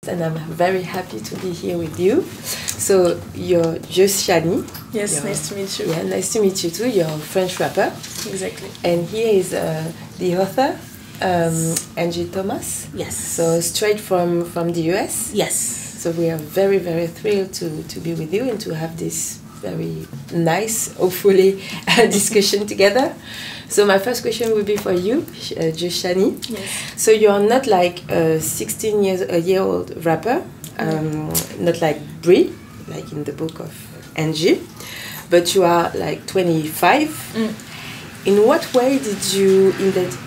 and I'm very happy to be here with you. So you're Juste Shani. Yes, nice to meet you. Yeah, nice to meet you too. You're a French rapper. Exactly. And here is the author, Angie Thomas. Yes. So straight from the US. Yes. So we are very, very thrilled to be with you and to have this very nice, hopefully, discussion together. So my first question would be for you, Juste Shani. Yes. So you're not like a 16-year-old rapper, not like Brie, like in the book of Angie, but you are like 25. In what way did you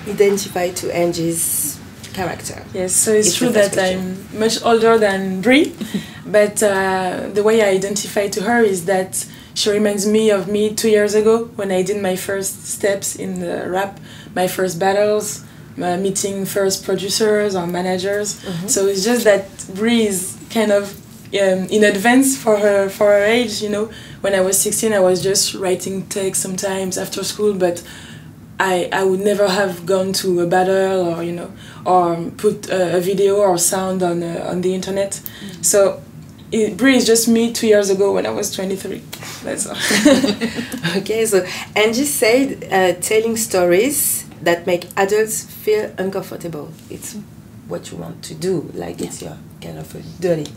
identify to Angie's character? Yes, so it's true that I'm much older than Brie, but the way I identify to her is that she reminds me of me 2 years ago when I did my first steps in the rap, my first battles, meeting first producers or managers. So it's just that Brie is kind of in advance for her age, you know. When I was 16, I was just writing texts sometimes after school, but I would never have gone to a battle or, you know, or put a video or sound on the internet. So Brie is just me 2 years ago when I was 23. That's all. Okay, so Angie said telling stories that make adults feel uncomfortable. It's what you want to do, like it's your kind of a dirty.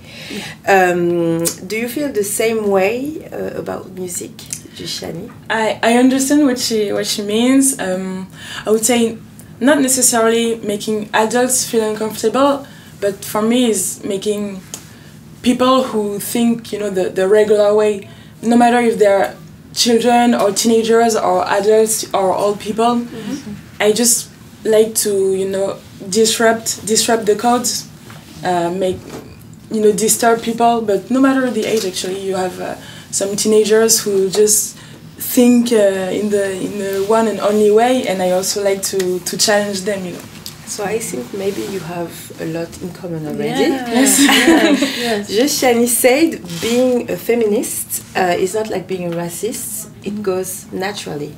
Do you feel the same way about music, Juste Shani? I understand what she means. I would say not necessarily making adults feel uncomfortable, but for me is making people who think, you know, the regular way, no matter if they're children or teenagers or adults or old people. I just like to, you know, disrupt the codes, make, you know, disturb people. But no matter the age, actually, you have some teenagers who just think in the one and only way, and I also like to challenge them, you know. So I think maybe you have a lot in common already. Yes. Yes. Juste Shani said being a feminist is not like being a racist. It goes naturally.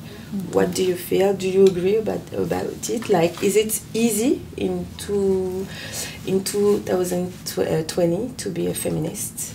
What do you feel? Do you agree about it? Like, is it easy in 2020 to be a feminist?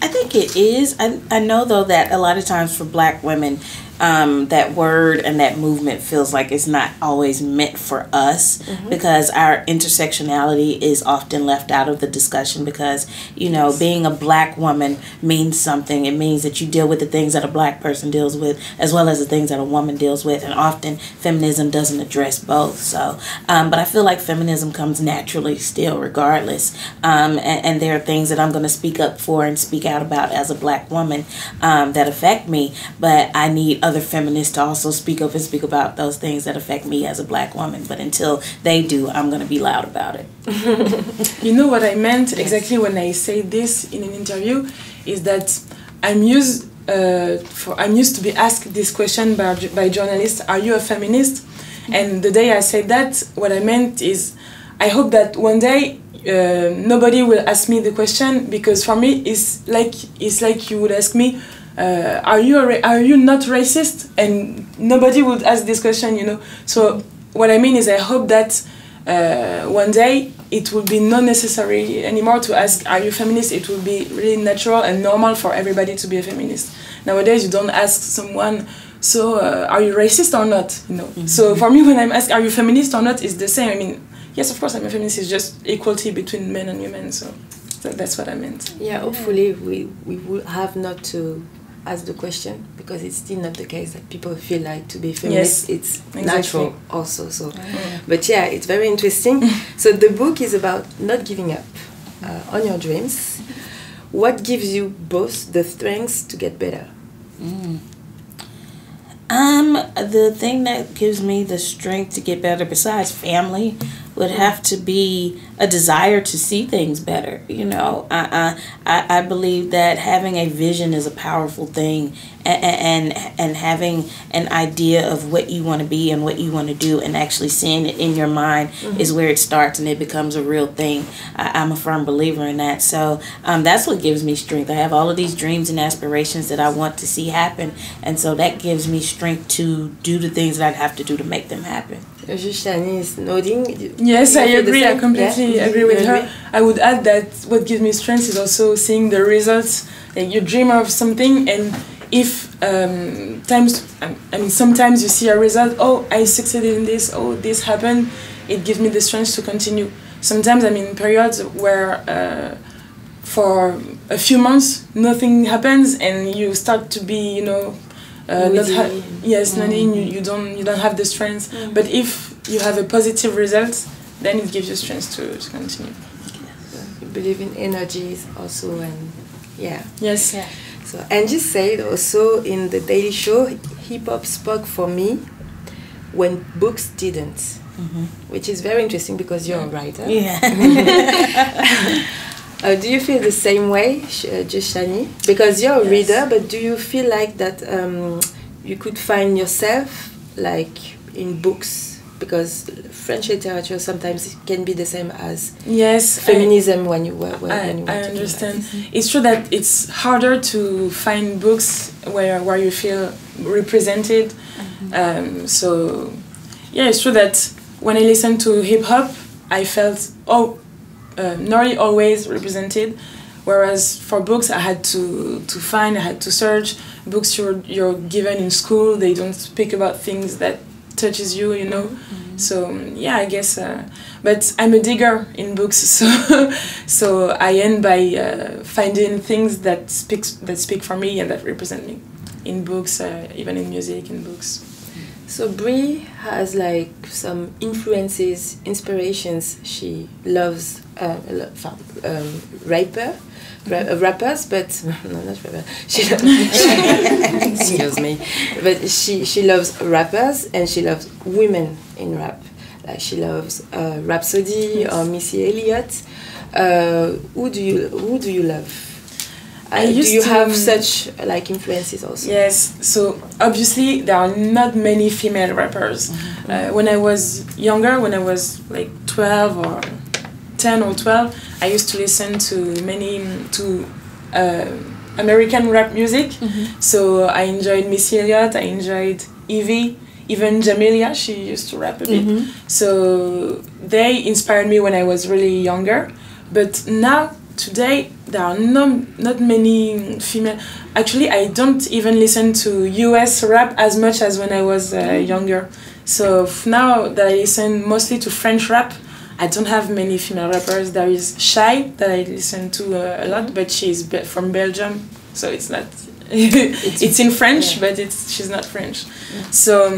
I think it is. I know, though, that a lot of times for Black women, that word and that movement feels like it's not always meant for us because our intersectionality is often left out of the discussion because, you know, being a Black woman means something. It means that you deal with the things that a Black person deals with as well as the things that a woman deals with, and often feminism doesn't address both. So, but I feel like feminism comes naturally still regardless, and there are things that I'm going to speak up for and speak out about as a Black woman that affect me, but I need other feminists to also speak up and speak about those things that affect me as a Black woman. But until they do, I'm going to be loud about it. You know what I meant exactly when I say this in an interview is that I'm used to be asked this question by journalists, are you a feminist? And the day I said that, what I meant is I hope that one day nobody will ask me the question, because for me it's like you would ask me, are you not racist? And nobody would ask this question, you know. So what I mean is I hope that one day it will be not necessary anymore to ask, are you feminist? It will be really natural and normal for everybody to be a feminist. Nowadays you don't ask someone, so are you racist or not? You know. So for me, when I'm asked, are you feminist or not, it's the same. I mean, yes, of course I'm a feminist. It's just equality between men and women. So that's what I meant. Yeah, hopefully we will have not to ask the question, because it's still not the case that people feel like to be feminist. Yes, it's exactly. natural also. So, but yeah, it's very interesting. So the book is about not giving up on your dreams. What gives you both the strength to get better? The thing that gives me the strength to get better, besides family, would have to be a desire to see things better. You know, I believe that having a vision is a powerful thing, and having an idea of what you want to be and what you want to do and actually seeing it in your mind is where it starts and it becomes a real thing. I'm a firm believer in that. So that's what gives me strength. I have all of these dreams and aspirations that I want to see happen, and so that gives me strength to do the things that I have to do to make them happen. Juste Shani is nodding. Yes, I agree. I completely agree with her. I would add that what gives me strength is also seeing the results. Like you dream of something, and if sometimes you see a result. Oh, I succeeded in this. Oh, this happened. It gives me the strength to continue. Sometimes I'm in periods where for a few months nothing happens, and you start to be, you don't have the strength. But if you have a positive result, then it gives you strength to continue. You believe in energies also, and yes. Yeah. So Angie said also in the Daily Show, hip hop spoke for me when books didn't, which is very interesting because you're a writer. Yeah. Do you feel the same way, Juste Shani? Because you're a reader, but do you feel like that you could find yourself like in books? Because French literature sometimes can be the same as feminism when you were. I understand. It's true that it's harder to find books where you feel represented. So it's true that when I listen to hip hop, I felt not always represented. Whereas for books, I had to search. Books you're given in school, they don't speak about things that touches you, So I guess, but I'm a digger in books, so I end by finding things that speak for me and that represent me in books, even in music, in books. So Brie has like some inspirations. She loves rappers, but no, not rapper. Excuse me, but she loves rappers and she loves women in rap. Like she loves Rhapsody or Missy Elliott. Who do you love? Do you have such like influences also? Yes. So obviously there are not many female rappers. When I was younger, when I was like 12 or 10 or 12, I used to listen to American rap music. So I enjoyed Missy Elliott, I enjoyed Evie, even Jamelia, she used to rap a bit. So they inspired me when I was really younger. But now, today, there are not many female. Actually, I don't even listen to US rap as much as when I was younger. So now that I listen mostly to French rap, I don't have many female rappers. There is Chez that I listen to a lot, but she's from Belgium, so it's not. It's in French, but she's not French. So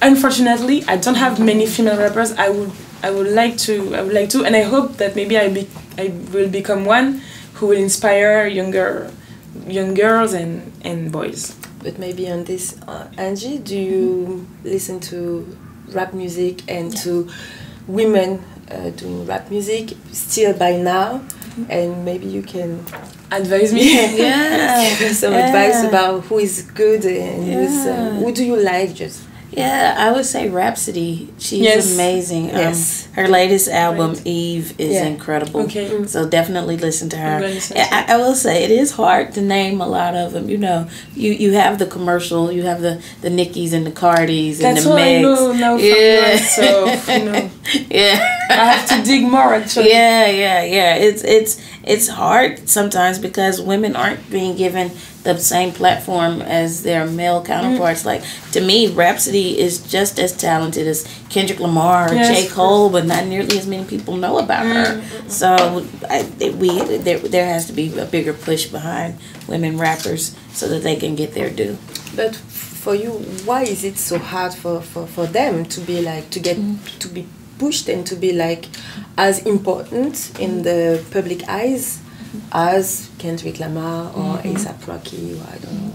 unfortunately, I don't have many female rappers. I would like to, and I hope that maybe I will become one who will inspire young girls and boys. But maybe on this, Angie, do you listen to rap music and to women doing rap music still by now? And maybe you can advise me. Give some advice about who is good and who do you like just. Yeah, I would say Rhapsody. She's amazing. Her latest album, Eve, is incredible. Okay. So definitely listen to her. I will say it is hard to name a lot of them. You have the commercial, you have the Nickys and the Cardis and the Megs. That's what I know from I have to dig more actually. It's hard sometimes because women aren't being given the same platform as their male counterparts. Like, to me, Rhapsody is just as talented as Kendrick Lamar or J. Cole, but not nearly as many people know about her. So there has to be a bigger push behind women rappers so that they can get their due. But for you, why is it so hard for them to be like to be pushed and to be like as important in the public eyes as Kendrick Lamar or A$AP Rocky, or I don't know?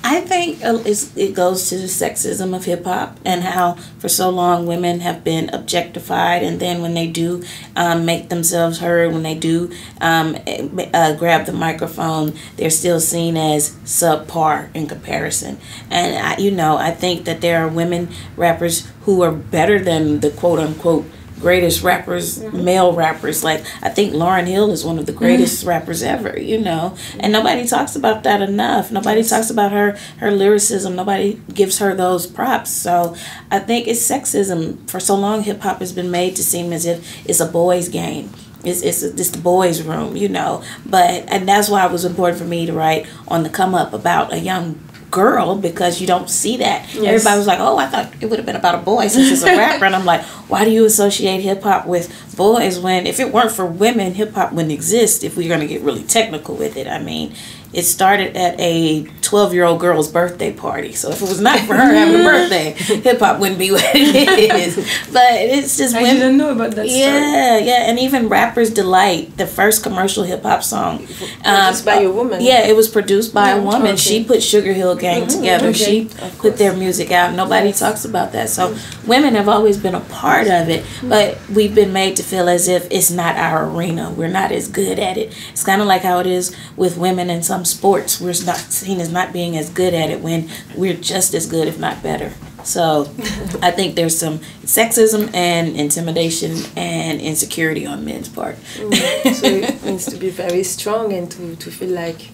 I think it goes to the sexism of hip hop and how for so long women have been objectified, and then when they do make themselves heard, when they do grab the microphone, they're still seen as subpar in comparison. And I think that there are women rappers who are better than the quote unquote greatest rappers, male rappers. Like, I think Lauryn Hill is one of the greatest rappers ever, you know. And nobody talks about that enough. Nobody talks about her lyricism. Nobody gives her those props. So I think it's sexism. For so long, hip-hop has been made to seem as if it's a boys' game. It's the boys' room, you know. And that's why it was important for me to write on the come up about a young girl, because you don't see that. Yes. Everybody was like, oh, I thought it would have been about a boy since it's a rapper. And I'm like, why do you associate hip-hop with boys when if it weren't for women, hip-hop wouldn't exist, if we're going to get really technical with it. I mean, it started at a 12-year-old girl's birthday party. So if it was not for her having a birthday, hip-hop wouldn't be what it is. But it's just I didn't know about that story. Yeah. And even Rapper's Delight, the first commercial hip-hop song. Produced by a woman. Yeah, it was produced by a woman. Okay. She put Sugar Hill Gang together. Okay. She put their music out. Nobody talks about that. So women have always been a part of it. But we've been made to feel as if it's not our arena. We're not as good at it. It's kind of like how it is with women in some sports. We're not seen as not being as good at it when we're just as good, if not better. So I think there's some sexism and intimidation and insecurity on men's part. So it means to be very strong and to feel like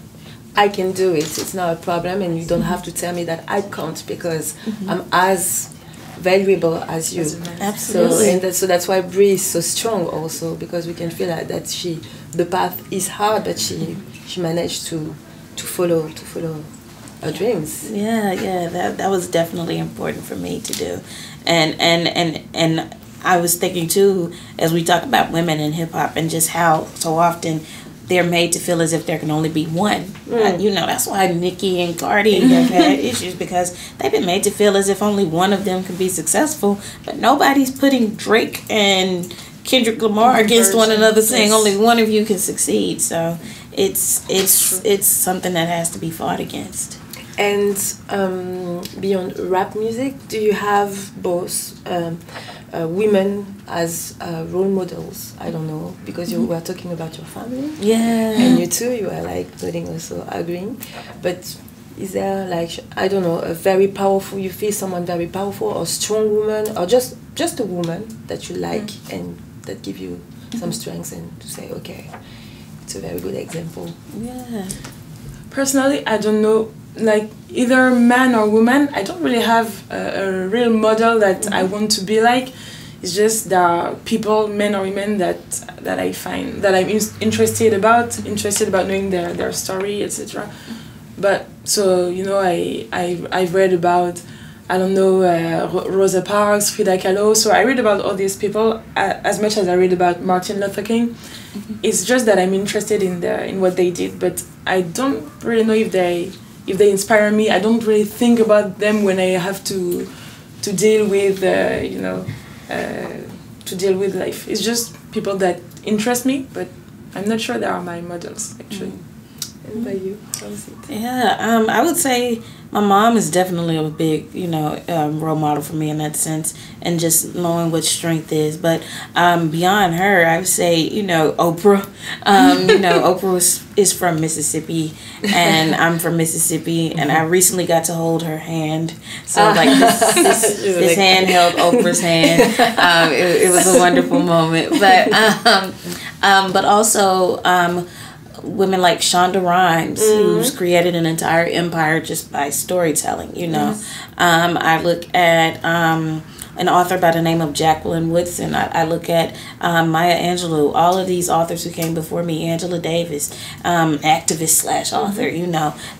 I can do it. It's not a problem, and you don't have to tell me that I can't, because I'm as valuable as you. Absolutely. So that's why Brie is so strong also, because we can feel like that the path is hard, but she managed to follow her dreams. Yeah, that was definitely important for me to do. And I was thinking too, as we talk about women in hip hop and just how so often they're made to feel as if there can only be one. You know, that's why Nicki and Cardi have had issues, because they've been made to feel as if only one of them can be successful, but nobody's putting Drake and Kendrick Lamar against one another, saying only one of you can succeed. So it's something that has to be fought against. And beyond rap music, do you have both women as role models? I don't know, because you were talking about your family. Yeah. And you too, you are like nodding, also agreeing. But is there like, I don't know, you feel someone very powerful or strong woman, or just a woman that you like and that give you some strength and to say, okay, it's a very good example. Yeah. Personally, I don't know, like either man or woman. I don't really have a real model that I want to be like. It's just there are people, men or women, that I find that I'm interested about knowing their story, etc. But so you know, I've read about, I don't know, Rosa Parks, Frida Kahlo. So I read about all these people as much as I read about Martin Luther King. It's just that I'm interested in what they did, but I don't really know if they inspire me. I don't really think about them when I have to deal with to deal with life. It's just people that interest me, but I'm not sure they are my models actually. And by you, how is it? Yeah, I would say my mom is definitely a big, role model for me in that sense, and just knowing what strength is. But beyond her, I would say, Oprah. Oprah is from Mississippi, and I'm from Mississippi, and I recently got to hold her hand. So this hand held Oprah's hand. It was a wonderful moment. But also. Women like Shonda Rhimes, who's created an entire empire just by storytelling, I look at an author by the name of Jacqueline Woodson. I look at Maya Angelou, all of these authors who came before me, Angela Davis, activist / author,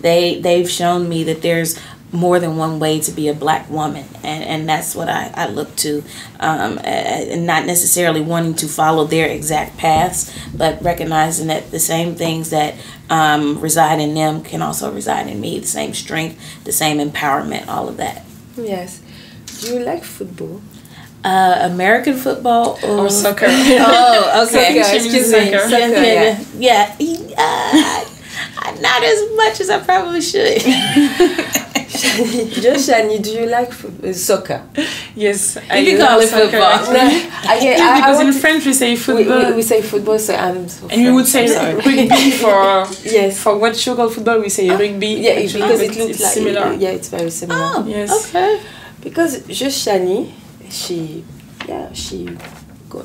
they've shown me that there's more than one way to be a Black woman, and that's what I look to, and not necessarily wanting to follow their exact paths, but recognizing that the same things that reside in them can also reside in me, the same strength, the same empowerment, all of that. Yes. Do you like football? American football or soccer? Oh, okay. Soccer, excuse me. Soccer, yeah. Not as much as I probably should. Juste Shani, do you like soccer? Yes, you can call it football. Because in French we say football. We say football, so I'm so and you would say rugby for yes. For what you call football, we say rugby. Yeah, actually, because it looks like similar. Yeah, it's very similar. Oh, yes. Okay. Because Juste Shani, she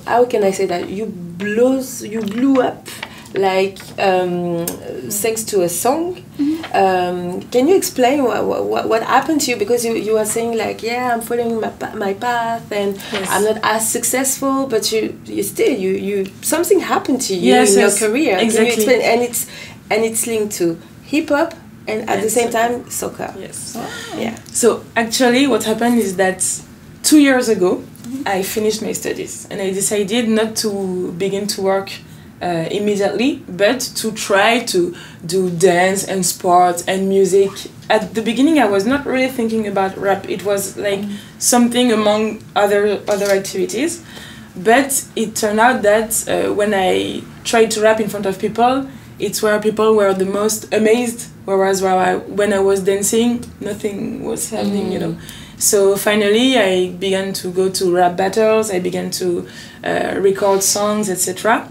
how can I say that, you blew up like thanks to a song. Can you explain what happened to you? Because you were saying like, yeah, I'm following my path and I'm not as successful, but you still something happened to you in your career. Exactly. Can you explain? And it's linked to hip hop and at the same time soccer. Yes. Wow. Yeah. So actually what happened is that 2 years ago I finished my studies and I decided not to begin to work immediately, but to try to do dance and sports and music. At the beginning I was not really thinking about rap. It was like something among other activities, but it turned out that when I tried to rap in front of people, it's where people were the most amazed, whereas when I was dancing, nothing was happening, you know. So finally I began to go to rap battles, I began to record songs, etc.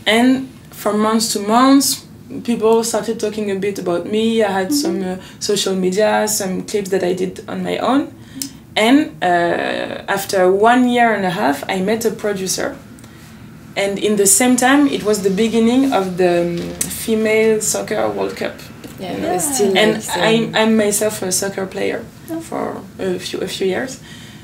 And from months to months, people started talking a bit about me. I had some social media, some clips that I did on my own. And after 1 year and a half, I met a producer. And in the same time, it was the beginning of the female soccer World Cup. Yeah, you know? still and I'm myself a soccer player for a few years.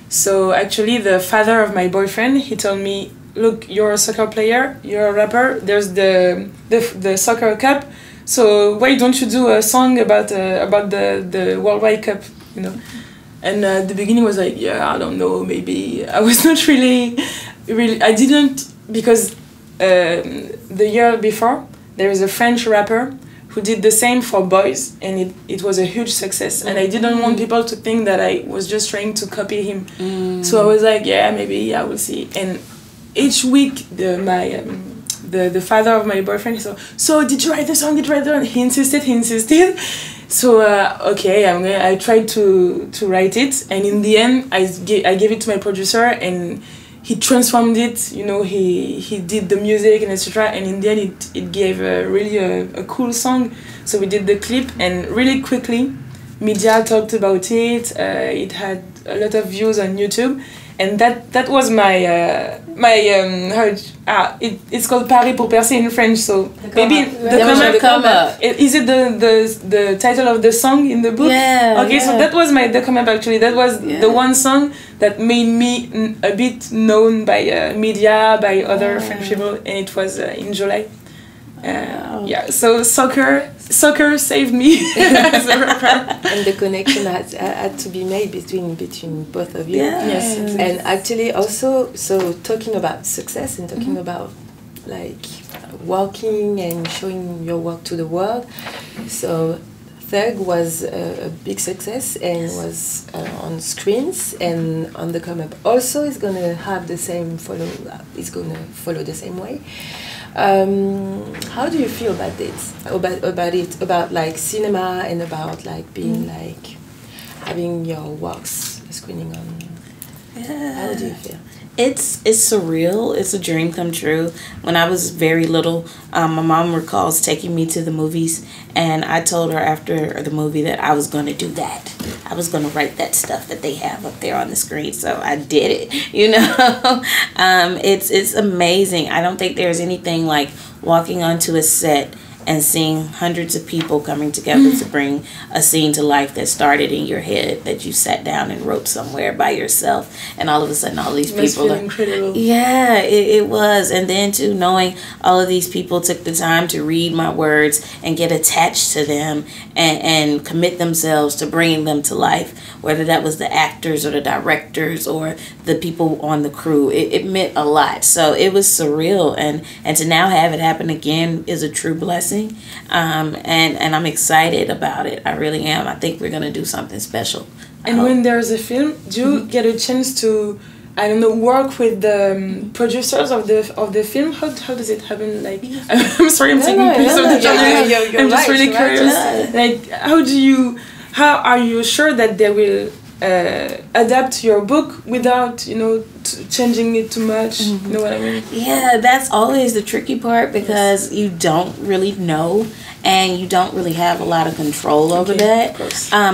So actually, the father of my boyfriend, he told me, look, you're a soccer player, you're a rapper, there's the soccer cup, so why don't you do a song about the worldwide cup, you know? And at the beginning was like, yeah, I don't know, maybe I was not really I didn't, because the year before there is a French rapper who did the same for boys, and it was a huge success. And I didn't want people to think that I was just trying to copy him. So I was like, yeah, maybe I will see. And each week, the father of my boyfriend, so did you write the song? He insisted. So okay, I tried to write it, and in the end, I gave it to my producer, and he transformed it. You know, he did the music and etc. And in the end, it gave really a cool song. So we did the clip, and really quickly, media talked about it. It had a lot of views on YouTube. And that was it's called Parée pour percer in French, so maybe the come up. Is it the title of the song in the book? Yeah. Okay, so that was the come up actually. That was the one song that made me a bit known by media, by other French people, and it was in July. Yeah, so soccer saved me as a rapper. And the connection had to be made between both of you. Yes. And actually also, so talking about success and talking about like walking and showing your work to the world. So Thug was a big success and was on screens and on the come up. Also, it's gonna have the same it's gonna follow the same way. How do you feel about this? About like cinema and about like being like having your works screening on. How do you feel? It's surreal. It's a dream come true. When I was very little, my mom recalls taking me to the movies, and I told her after the movie that I was going to do that. I was going to write that stuff that they have up there on the screen. So I did it, you know. It's amazing. I don't think there's anything like walking onto a set and seeing hundreds of people coming together to bring a scene to life that started in your head, that you sat down and wrote somewhere by yourself, and all of a sudden all these people are incredible. Yeah, it was. And then too, knowing all of these people took the time to read my words and get attached to them and commit themselves to bringing them to life, whether that was the actors or the directors or the people on the crew. It meant a lot. So it was surreal, and to now have it happen again is a true blessing. And I'm excited about it. I really am. I think we're gonna do something special. And when there's a film, do you get a chance to, I don't know, work with the producers of the film? How does it happen? Like, I'm sorry, I'm taking piece of the journalist. I'm just really curious. Like, how are you sure that they will adapt your book without, you know, changing it too much? You know what I mean? Yeah, that's always the tricky part, because you don't really know and you don't really have a lot of control over that.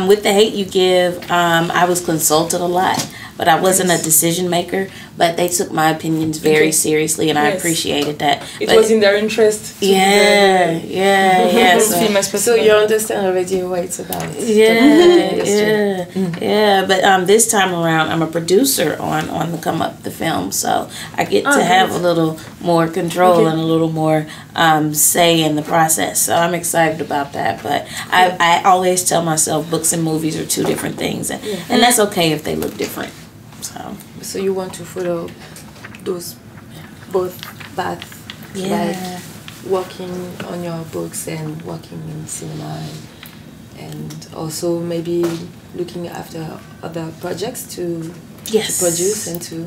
With The Hate U Give, I was consulted a lot, but I wasn't a decision maker. but they took my opinions very seriously, and I appreciated that. It was in their interest. So you understand already what it's about. But this time around, I'm a producer on the Come Up the film, so I get to have a little more control and a little more say in the process. So I'm excited about that. But I always tell myself books and movies are two different things, and that's okay if they look different. So you want to follow those both paths, like working on your books and working in cinema, and also maybe looking after other projects to produce and to.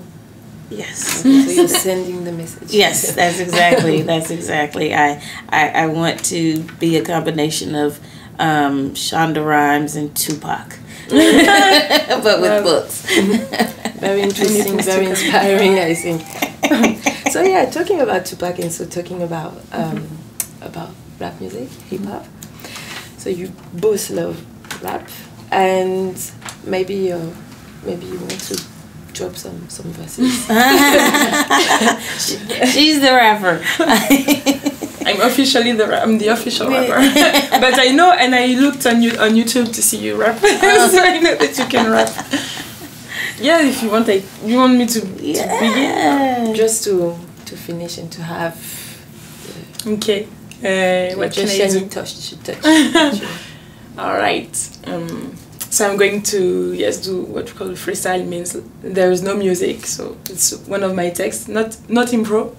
Yes. Okay, so you're sending the message. Yes, that's exactly. I want to be a combination of Shonda Rhimes and Tupac, but with books. Very interesting, very inspiring, I think. So yeah, talking about Tupac and so talking about rap music, hip hop. So you both love rap, and maybe you want to drop some verses. She's the rapper. I'm the official rapper. But I know, and I looked on YouTube to see you rap, so I know that you can rap. Yeah, if you want, you want me to begin? Just to finish and to have. Okay. What can I do? Touch. All right. So I'm going to do what we call freestyle. Means there is no music, so it's one of my texts. Not impro.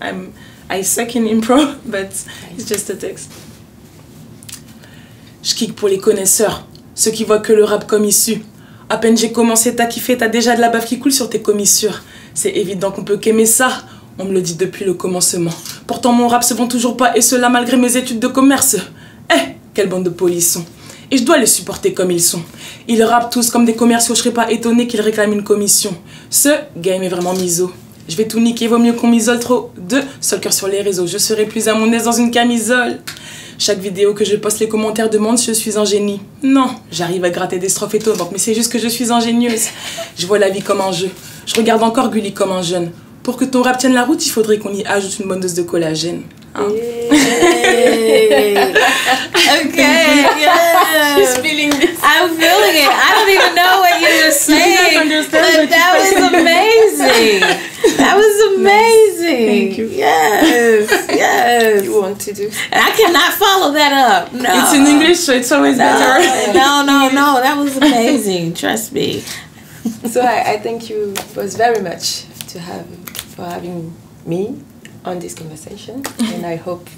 I suck in impro, but it's just a text. Je kick pour les connaisseurs, ceux qui voient que le rap comme issue. À peine j'ai commencé, t'as kiffé, t'as déjà de la bave qui coule sur tes commissures. C'est évident qu'on peut qu'aimer ça, on me le dit depuis le commencement. Pourtant mon rap se vend toujours pas, et cela malgré mes études de commerce. Quelle bande de polissons. Et je dois les supporter comme ils sont. Ils rappent tous comme des commerciaux, je serais pas étonné qu'ils réclament une commission. Ce game est vraiment miso. Je vais tout niquer, vaut mieux qu'on m'isole trop. Seul cœur sur les réseaux, je serai plus à mon aise dans une camisole. Chaque vidéo que je poste, les commentaires demandent si je suis un génie. Non, j'arrive à gratter des strophes étonnantes, mais c'est juste que je suis ingénieuse. Je vois la vie comme un jeu. Je regarde encore Gulli comme un jeune. Pour que ton rap tienne la route, il faudrait qu'on y ajoute une bonne dose de collagène. Hein? Okay, yeah. She's feeling this. I'm feeling it. I don't even know what you were saying, but that was amazing. That was amazing. Thank you. Yes. You want to do? I cannot follow that up. No. It's in English, so it's always better. No. That was amazing. Trust me. So I thank you both very much for having me on this conversation, and I hope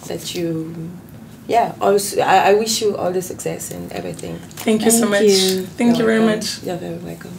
that you, also I wish you all the success and everything. Thank you so much. Thank you very much. You're very welcome.